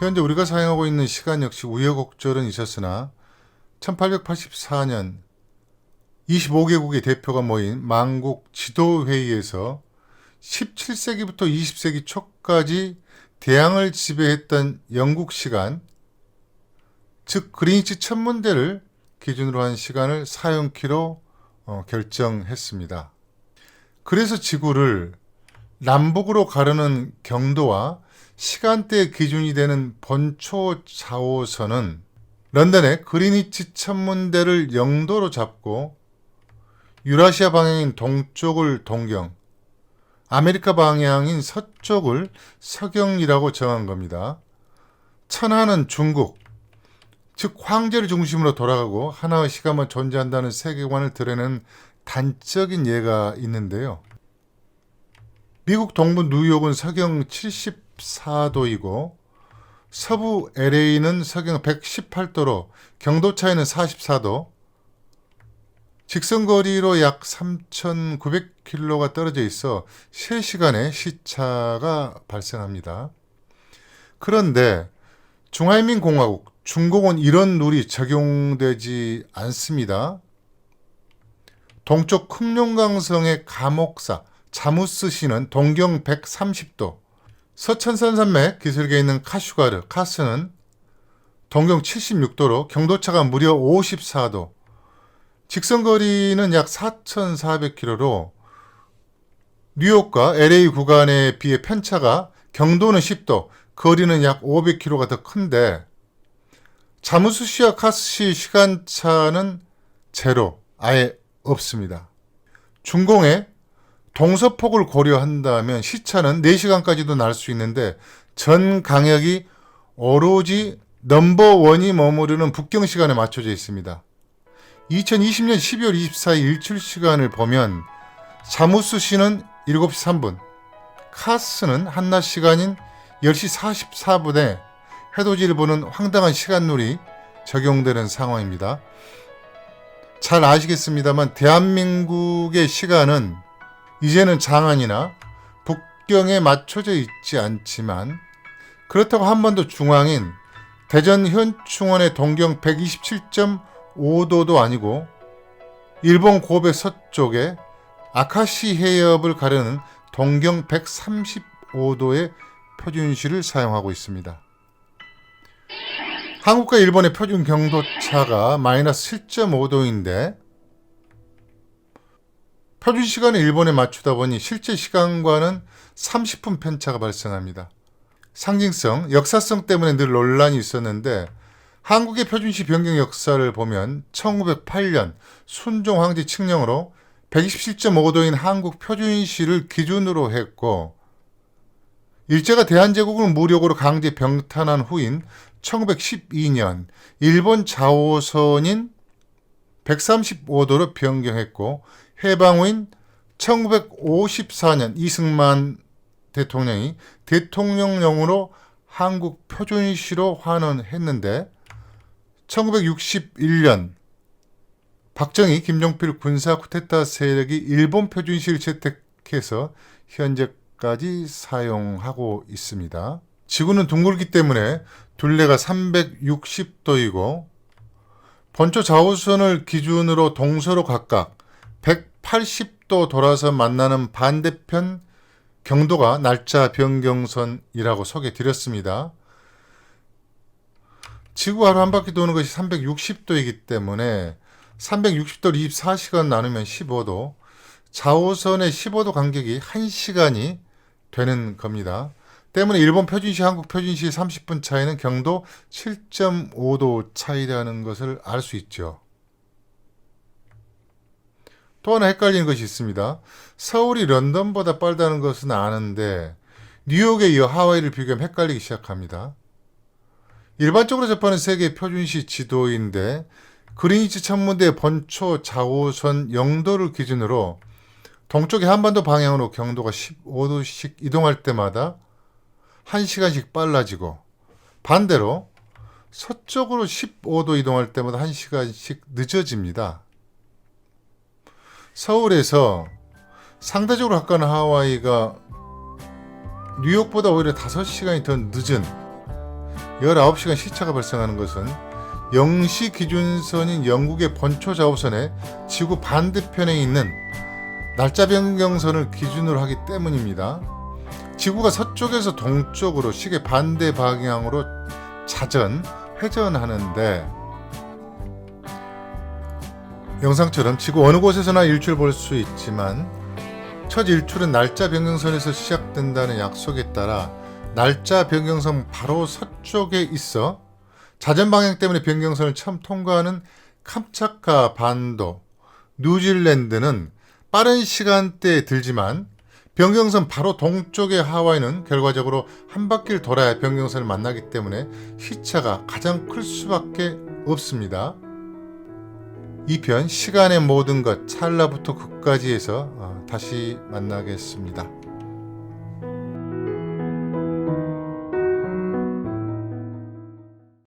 현재 우리가 사용하고 있는 시간 역시 우여곡절은 있었으나 1884년 25개국의 대표가 모인 만국 지도회의에서 17세기부터 20세기 초까지 대양을 지배했던 영국 시간, 즉 그린위치 천문대를 기준으로 한 시간을 사용키로 결정했습니다. 그래서 지구를 남북으로 가르는 경도와 시간대 기준이 되는 본초 좌우선은 런던의 그린위치 천문대를 영도로 잡고 유라시아 방향인 동쪽을 동경, 아메리카 방향인 서쪽을 서경이라고 정한 겁니다. 천하는 중국, 즉 황제를 중심으로 돌아가고 하나의 시간만 존재한다는 세계관을 드러내는 단적인 예가 있는데요. 미국 동부 뉴욕은 서경 74도이고 서부 LA는 서경 118도로 경도 차이는 44도, 직선거리로 약 3,900km가 떨어져 있어 3시간의 시차가 발생합니다. 그런데 중화인민공화국, 중국은 이런 룰이 적용되지 않습니다. 동쪽 쿰룡강성의 가목사 자무스 시는 동경 130도, 서천산산맥 기슭에 있는 카스는 동경 76도로 경도차가 무려 54도, 직선거리는 약 4,400km로 뉴욕과 LA 구간에 비해 편차가 경도는 10도, 거리는 약 500km가 더 큰데 자무스시와 카스시 시간차는 제로, 아예 없습니다. 중공의 동서폭을 고려한다면 시차는 4시간까지도 날 수 있는데 전 강역이 오로지 넘버원이 머무르는 북경 시간에 맞춰져 있습니다. 2020년 12월 24일 일출 시간을 보면 자무스시는 7시 3분, 카스는 한낮 시간인 10시 44분에 해돋이를 보는 황당한 시간룰이 적용되는 상황입니다. 잘 아시겠습니다만 대한민국의 시간은 이제는 장안이나 북경에 맞춰져 있지 않지만 그렇다고 한반도 중앙인 대전 현충원의 동경 127.5도도 아니고 일본 고베 서쪽의 아카시 해협을 가르는 동경 135도의 표준시를 사용하고 있습니다. 한국과 일본의 표준 경도차가 마이너스 7.5도인데 표준 시간을 일본에 맞추다 보니 실제 시간과는 30분 편차가 발생합니다. 상징성, 역사성 때문에 늘 논란이 있었는데 한국의 표준시 변경 역사를 보면 1908년 순종 황제 칙령으로 127.5도인 한국 표준시를 기준으로 했고 일제가 대한제국을 무력으로 강제 병탄한 후인 1912년 일본 좌우선인 135도로 변경했고 해방 후인 1954년 이승만 대통령이 대통령령으로 한국 표준시로 환원했는데 1961년 박정희, 김종필 군사 쿠데타 세력이 일본 표준시를 채택해서 현재까지 사용하고 있습니다. 지구는 둥글기 때문에 둘레가 360도이고 본초 좌우선을 기준으로 동서로 각각 180도 돌아서 만나는 반대편 경도가 날짜 변경선이라고 소개드렸습니다. 지구 하루 한 바퀴 도는 것이 360도이기 때문에 360도를 24시간 나누면 15도, 좌우선의 15도 간격이 1시간이 되는 겁니다. 때문에 일본 표준시, 한국 표준시 30분 차이는 경도 7.5도 차이라는 것을 알 수 있죠. 또 하나 헷갈리는 것이 있습니다. 서울이 런던보다 빠르다는 것은 아는데 뉴욕에 이어 하와이를 비교하면 헷갈리기 시작합니다. 일반적으로 접하는 세계 표준시 지도인데 그린위치 천문대 본초 좌우선 영도를 기준으로 동쪽의 한반도 방향으로 경도가 15도씩 이동할 때마다 1시간씩 빨라지고 반대로 서쪽으로 15도 이동할 때마다 1시간씩 늦어집니다. 서울에서 상대적으로 가까운 하와이가 뉴욕보다 오히려 5시간이 더 늦은 19시간 시차가 발생하는 것은 0시 기준선인 영국의 본초 좌우선에 지구 반대편에 있는 날짜 변경선을 기준으로 하기 때문입니다. 지구가 서쪽에서 동쪽으로 시계 반대 방향으로 회전하는데 영상처럼 지구 어느 곳에서나 일출을 볼 수 있지만 첫 일출은 날짜 변경선에서 시작된다는 약속에 따라 날짜 변경선 바로 서쪽에 있어 자전 방향 때문에 변경선을 처음 통과하는 캄차카 반도, 뉴질랜드는 빠른 시간대에 들지만 변경선 바로 동쪽의 하와이는 결과적으로 한 바퀴를 돌아야 변경선을 만나기 때문에 시차가 가장 클 수밖에 없습니다. 2편 시간의 모든 것 찰나부터 끝까지에서 다시 만나겠습니다.